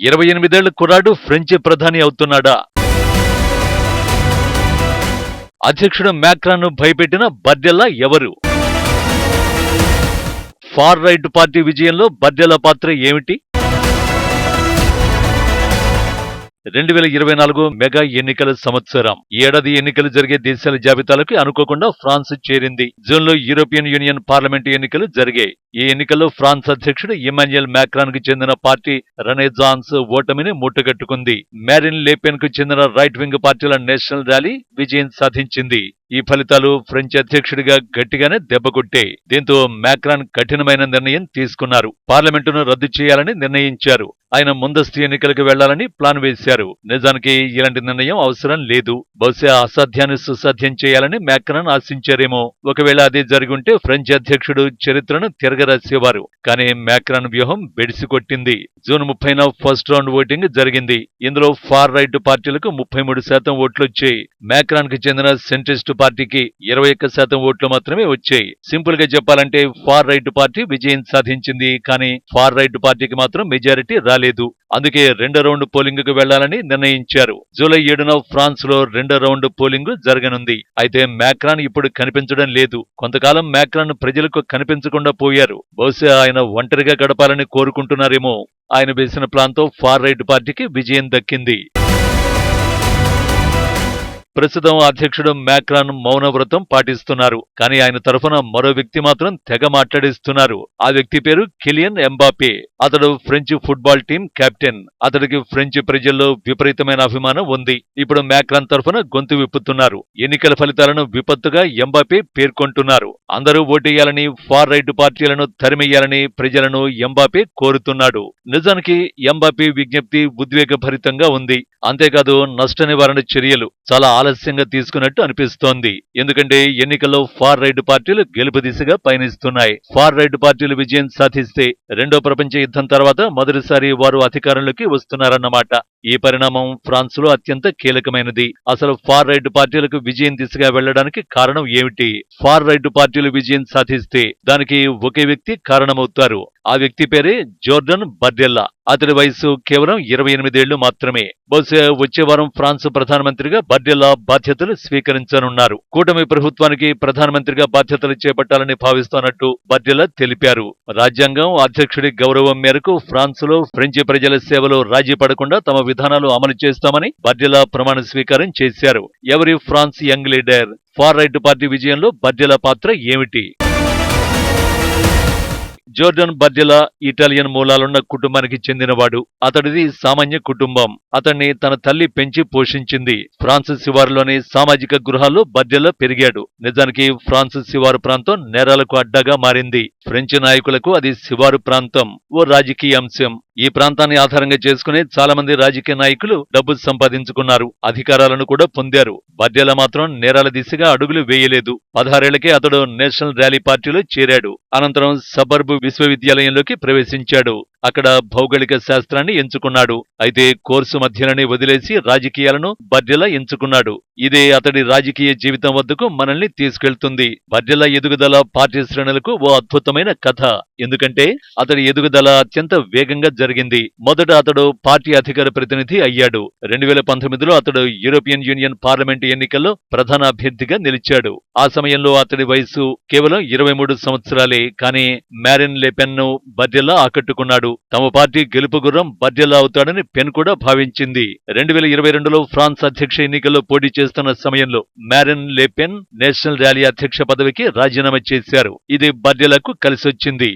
28 ఏళ్ల కుర్రాడు ఫ్రెంచ్ ప్రధాని అవుతున్నాడా? అధ్యక్షుడు మ్యాక్రాన్ను భయపెట్టిన బర్డెల్లా ఎవరు? ఫార్ రైట్ పార్టీ విజయంలో బర్డెల్లా పాత్ర ఏమిటి? 2024 మెగా ఎన్నికల సంవత్సరం. ఈ ఏడాది ఎన్నికలు జరిగే దేశాల జాబితాలకు అనుకోకుండా ఫ్రాన్స్ చేరింది. జూన్లో యూరోపియన్ యూనియన్ పార్లమెంటు ఎన్నికలు జరిగాయి. ఈ ఎన్నికల్లో ఫ్రాన్స్ అధ్యక్షుడు ఇమాన్యుయల్ మ్యాక్రాన్ కు చెందిన పార్టీ రెనేసాన్స్ ఓటమిని ముట్టగట్టుకుంది. మ్యారిన్ లేపెన్ కు చెందిన రైట్ వింగ్ పార్టీల నేషనల్ ర్యాలీ విజయం సాధించింది. ఈ ఫలితాలు ఫ్రెంచ్ అధ్యక్షుడిగా గట్టిగానే దెబ్బకొట్టాయి. దీంతో మ్యాక్రాన్ కఠినమైన నిర్ణయం తీసుకున్నారు. పార్లమెంటును రద్దు చేయాలని నిర్ణయించారు. ఆయన ముందస్తు ఎన్నికలకు వెళ్లాలని ప్లాన్ వేశారు. నిజానికి ఇలాంటి నిర్ణయం అవసరం లేదు. బహుశా అసాధ్యాన్ని సుసాధ్యం చేయాలని మ్యాక్రాన్ ఆశించారేమో. ఒకవేళ అదే జరిగుంటే ఫ్రెంచ్ అధ్యక్షుడు చరిత్రను తిరగరాసేవారు. కానీ మ్యాక్రాన్ వ్యూహం బెడిసికొట్టింది. జూన్ 30న ఫస్ట్ రౌండ్ ఓటింగ్ జరిగింది. ఇందులో ఫార్ రైట్ పార్టీలకు 33% ఓట్లొచ్చాయి. మ్యాక్రాన్ కు చెందిన సెంట్రిస్ట్ పార్టీకి 21% ఓట్లు మాత్రమే వచ్చాయి. సింపుల్ గా చెప్పాలంటే ఫార్ రైట్ పార్టీ విజయం సాధించింది. కానీ ఫార్ రైట్ పార్టీకి మాత్రం మెజారిటీ రాలేదు. అందుకే రెండో రౌండ్ పోలింగ్ కు వెళ్లాలని నిర్ణయించారు. జూలై 7న ఫ్రాన్స్ లో రెండో రౌండ్ పోలింగ్ జరగనుంది. అయితే మ్యాక్రాన్ ఇప్పుడు కనిపించడం లేదు. కొంతకాలం మ్యాక్రాన్ ప్రజలకు కనిపించకుండా పోయారు. బహుశా ఆయన ఒంటరిగా గడపాలని కోరుకుంటున్నారేమో. ఆయన వేసిన ప్లాన్ తో ఫార్ రైట్ పార్టీకి విజయం దక్కింది. ప్రస్తుతం అధ్యక్షుడు మ్యాక్రాన్ మౌనవ్రతం పాటిస్తున్నారు. కానీ ఆయన తరఫున మరో వ్యక్తి మాత్రం తెగ మాట్లాడిస్తున్నారు. ఆ వ్యక్తి పేరు కిలియన్ ఎంబాపే. అతడు ఫ్రెంచ్ ఫుట్బాల్ టీం కెప్టెన్. అతడికి ఫ్రెంచ్ ప్రజల్లో విపరీతమైన అభిమానం ఉంది. ఇప్పుడు మ్యాక్రాన్ తరఫున గొంతు విప్పుతున్నారు. ఎన్నికల ఫలితాలను విపత్తుగా ఎంబాపే పేర్కొంటున్నారు. అందరూ ఓటేయాలని, ఫార్ రైట్ పార్టీలను తరిమెయ్యాలని ప్రజలను ఎంబాపే కోరుతున్నాడు. నిజానికి ఎంబాపే విజ్ఞప్తి ఉద్వేగభరితంగా ఉంది. అంతేకాదు నష్ట నివారణ చర్యలు చాలా ఆలస్యంగా తీసుకున్నట్టు అనిపిస్తోంది. ఎందుకంటే ఎన్నికల్లో ఫార్ రైట్ పార్టీలు గెలుపు దిశగా పయనిస్తున్నాయి. ఫార్ రైట్ పార్టీలు విజయం సాధిస్తే రెండో ప్రపంచ యుద్ధం తర్వాత మొదటిసారి వారు అధికారంలోకి వస్తున్నారన్నమాట. ఈ పరిణామం ఫ్రాన్స్ లో అత్యంత కీలకమైనది. అసలు ఫార్ రైట్ పార్టీలకు విజయం దిశగా వెళ్లడానికి కారణం ఏమిటి? ఫార్ రైట్ పార్టీలు విజయం సాధిస్తే దానికి ఒకే వ్యక్తి కారణమవుతారు. ఆ వ్యక్తి పేరే జోర్డన్ బర్డెల్లా. అతడి వయసు కేవలం 28 ఏళ్లు మాత్రమే. బహుశా వచ్చే వారం ఫ్రాన్స్ ప్రధానమంత్రిగా బర్డెల్లా బాధ్యతలు స్వీకరించనున్నారు. కూటమి ప్రభుత్వానికి ప్రధానమంత్రిగా బాధ్యతలు చేపట్టాలని భావిస్తున్నట్టు బర్డెల్లా తెలిపారు. రాజ్యాంగం, అధ్యక్షుడి గౌరవం మేరకు ఫ్రాన్స్ లో ఫ్రెంచి ప్రజల సేవలో రాజీ పడకుండా తమ విధానాలు అమలు చేస్తామని బర్డెల్లా ప్రమాణ స్వీకారం చేశారు. ఎవరి France young leader? Far right party విజయంలో బర్డెల్లా పాత్ర ఏమిటి? జోర్డన్ బర్డెల్లా ఇటాలియన్ మూలాలున్న కుటుంబానికి చెందినవాడు. అతడిది సామాన్య కుటుంబం. అతన్ని తన తల్లి పెంచి పోషించింది. ఫ్రాన్స్ శివారులోని సామాజిక గృహాల్లో బర్డెల్లా పెరిగాడు. నిజానికి ఫ్రాన్స్ శివారు ప్రాంతం నేరాలకు అడ్డాగా మారింది. ఫ్రెంచ్ నాయకులకు అది శివారు ప్రాంతం, ఓ రాజకీయ అంశం. ఈ ప్రాంతాన్ని ఆధారంగా చేసుకుని చాలా మంది రాజకీయ నాయకులు డబ్బు సంపాదించుకున్నారు, అధికారాలను కూడా పొందారు. బర్డెల్లా మాత్రం నేరాల దిశగా అడుగులు వేయలేదు. 16 ఏళ్లకే అతడు నేషనల్ ర్యాలీ పార్టీలో చేరాడు. అనంతరం సబర్బ్ విశ్వవిద్యాలయంలోకి ప్రవేశించాడు. అక్కడ భౌగోళిక శాస్త్రాన్ని ఎంచుకున్నాడు. అయితే కోర్సు మధ్యలోనే వదిలేసి రాజకీయాలను బర్డెల్లా ఎంచుకున్నాడు. ఇదే అతడి రాజకీయ జీవితం వద్దకు మనల్ని తీసుకెళ్తుంది. బర్డెల్లా ఎదుగుదల పార్టీ శ్రేణులకు ఓ అద్భుతమైన కథ. ఎందుకంటే అతడి ఎదుగుదల అత్యంత వేగంగా జరిగింది. మొదట అతడు పార్టీ అధికార ప్రతినిధి అయ్యాడు. 2019లో అతడు యూరోపియన్ యూనియన్ పార్లమెంటు ఎన్నికల్లో ప్రధాన అభ్యర్థిగా నిలిచాడు. ఆ సమయంలో అతడి వయసు కేవలం 23 సంవత్సరాలే. కానీ మ్యారిన్ లేపెన్ ను బర్డెల్లా ఆకట్టుకున్నాడు. తమ పార్టీ గెలుపు గుర్రం బర్డెల్లా అవుతాడని పెన్ కూడా భావించింది. 2022లో ఫ్రాన్స్ అధ్యక్ష ఎన్నికల్లో పోటీ చేస్తున్న సమయంలో మ్యారిన్ లేపెన్ నేషనల్ ర్యాలీ అధ్యక్ష పదవికి రాజీనామా చేశారు. ఇది బర్డెల్లాకు కలిసొచ్చింది.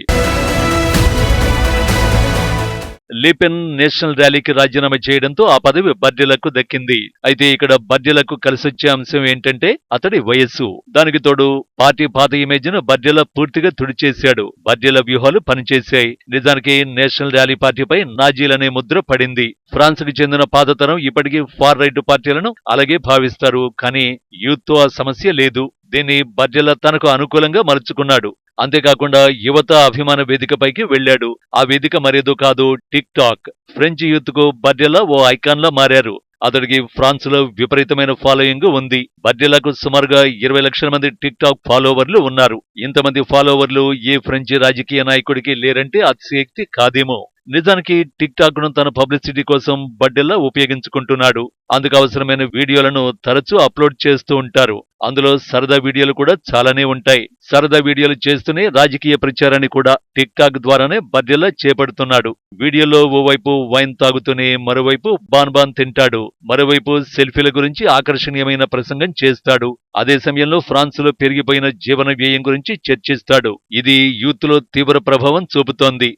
లేపెన్ నేషనల్ ర్యాలీకి రాజీనామా చేయడంతో ఆ పదవి బర్డెల్లాకు దక్కింది. అయితే ఇక్కడ బర్డెల్లాకు కలిసొచ్చే అంశం ఏంటంటే అతడి వయస్సు. దానికి తోడు పార్టీ పాత ఇమేజ్ ను బర్డెల్లా పూర్తిగా తుడిచేశాడు. బర్డెల్లా వ్యూహాలు పనిచేశాయి. నిజానికి నేషనల్ ర్యాలీ పార్టీపై నాజీలనే ముద్ర పడింది. ఫ్రాన్స్ కు చెందిన పాతతరం ఇప్పటికీ ఫార్ రైట్ పార్టీలను అలాగే భావిస్తారు. కానీ యూత్ తో ఆ సమస్య లేదు. దీన్ని బర్డెల్లా తనకు అనుకూలంగా మలుచుకున్నాడు. అంతేకాకుండా యువత అభిమాన వేదికపైకి వెళ్లాడు. ఆ వేదిక మరేదో కాదు, టిక్ టాక్. ఫ్రెంచ్ యూత్ కు బర్డెల్లా ఓ ఐకాన్ లా మారారు. అతడికి ఫ్రాన్స్ లో విపరీతమైన ఫాలోయింగ్ ఉంది. బర్డెల్లాకు సుమారుగా 20 లక్షల మంది టిక్ టాక్ ఫాలోవర్లు ఉన్నారు. ఇంతమంది ఫాలోవర్లు ఏ ఫ్రెంచ్ రాజకీయ నాయకుడికి లేరంటే అతిశయోక్తి కాదేమో. నిజానికి టిక్ టాక్ ను తన పబ్లిసిటీ కోసం బడ్డెల్లా ఉపయోగించుకుంటున్నాడు. అందుకు అవసరమైన వీడియోలను తరచూ అప్లోడ్ చేస్తూ ఉంటారు. అందులో సరదా వీడియోలు కూడా చాలానే ఉంటాయి. సరదా వీడియోలు చేస్తూనే రాజకీయ ప్రచారాన్ని కూడా టిక్ టాక్ ద్వారానే బడ్డెల్లా చేపడుతున్నాడు. వీడియోలో ఓవైపు వైన్ తాగుతూనే మరోవైపు బాన్ తింటాడు. మరోవైపు సెల్ఫీల గురించి ఆకర్షణీయమైన ప్రసంగం చేస్తాడు. అదే సమయంలో ఫ్రాన్స్ లో పెరిగిపోయిన జీవన వ్యయం గురించి చర్చిస్తాడు. ఇది యూత్ లో తీవ్ర ప్రభావం చూపుతోంది.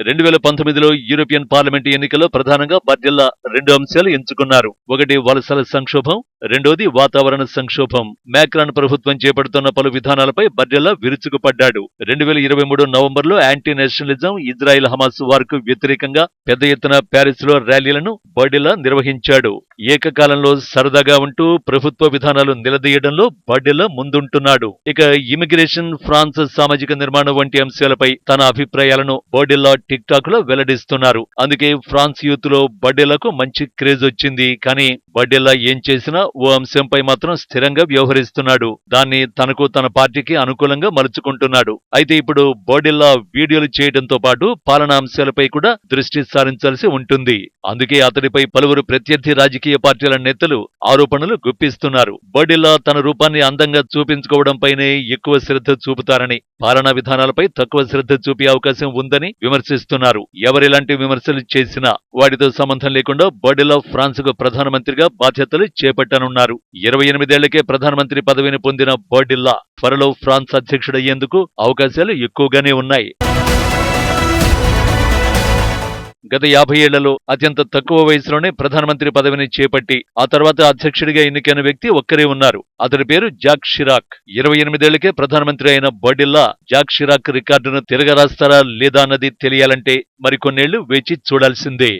2019లో యూరోపియన్ పార్లమెంటు ఎన్నికల్లో ప్రధానంగా బడ్డెల్లా 2 అంశాలు ఎంచుకున్నారు. ఒకటి వలసల సంక్షోభం, రెండోది వాతావరణ సంక్షోభం. మ్యాక్రాన్ ప్రభుత్వం చేపడుతున్న పలు విధానాలపై బడ్డెల్లా విరుచుకుపడ్డాడు. 2023 నవంబర్లో యాంటీ నేషనలిజం, ఇజ్రాయెల్ హమాస్ వార్కు వ్యతిరేకంగా పెద్ద ఎత్తున ప్యారిస్ లో ర్యాలీలను బడ్డెల్లా నిర్వహించాడు. ఏకకాలంలో సరదాగా ఉంటూ ప్రభుత్వ విధానాలు నిలదీయడంలో బడ్డెల్లా ముందుంటున్నాడు. ఇక ఇమిగ్రేషన్, ఫ్రాన్స్ సామాజిక నిర్మాణం వంటి అంశాలపై తన అభిప్రాయాలను బడ్డెల్లా టిక్ టాక్ లో వెల్లడిస్తున్నారు. అందుకే ఫ్రాన్స్ యూత్ లో బడ్డెల్లాకు మంచి క్రేజ్ వచ్చింది. కానీ బడ్డెల్లా ఏం చేసినా ఓ అంశంపై మాత్రం స్థిరంగా వ్యవహరిస్తున్నాడు. దాన్ని తనకు, తన పార్టీకి అనుకూలంగా మలుచుకుంటున్నాడు. అయితే ఇప్పుడు బడ్డెల్లా వీడియోలు చేయడంతో పాటు పాలనా అంశాలపై కూడా దృష్టి సారించాల్సి ఉంటుంది. అందుకే అతడిపై పలువురు ప్రత్యర్థి రాజకీయ పార్టీల నేతలు ఆరోపణలు గుప్పిస్తున్నారు. బడ్డెల్లా తన రూపాన్ని అందంగా చూపించుకోవడంపైనే ఎక్కువ శ్రద్ధ చూపుతారని, పాలనా విధానాలపై తక్కువ శ్రద్ధ చూపే అవకాశం ఉందని విమర్శిస్తున్నారు. ఎవరెలాంటి విమర్శలు చేసినా వాటితో సంబంధం లేకుండా బడ్డెల్లా ఫ్రాన్స్ కు ప్రధానమంత్రిగా బాధ్యతలు చేపట్టనున్నారు. 28 ఏళ్లకే ప్రధానమంత్రి పదవిని పొందిన బడ్డెల్లా త్వరలో ఫ్రాన్స్ అధ్యక్షుడయ్యేందుకు అవకాశాలు ఎక్కువగానే ఉన్నాయి. గత 50 ఏళ్లలో అత్యంత తక్కువ వయసులోనే ప్రధానమంత్రి పదవిని చేపట్టి ఆ తర్వాత అధ్యక్షుడిగా ఎన్నికైన వ్యక్తి ఒక్కరే ఉన్నారు. అతడి పేరు జాక్ షిరాక్. 28 ఏళ్లకే ప్రధానమంత్రి అయిన బడ్డెల్లా జాక్ షిరాక్ రికార్డును తిరగరాస్తారా లేదా అన్నది తెలియాలంటే మరికొన్నేళ్లు వేచి చూడాల్సిందే.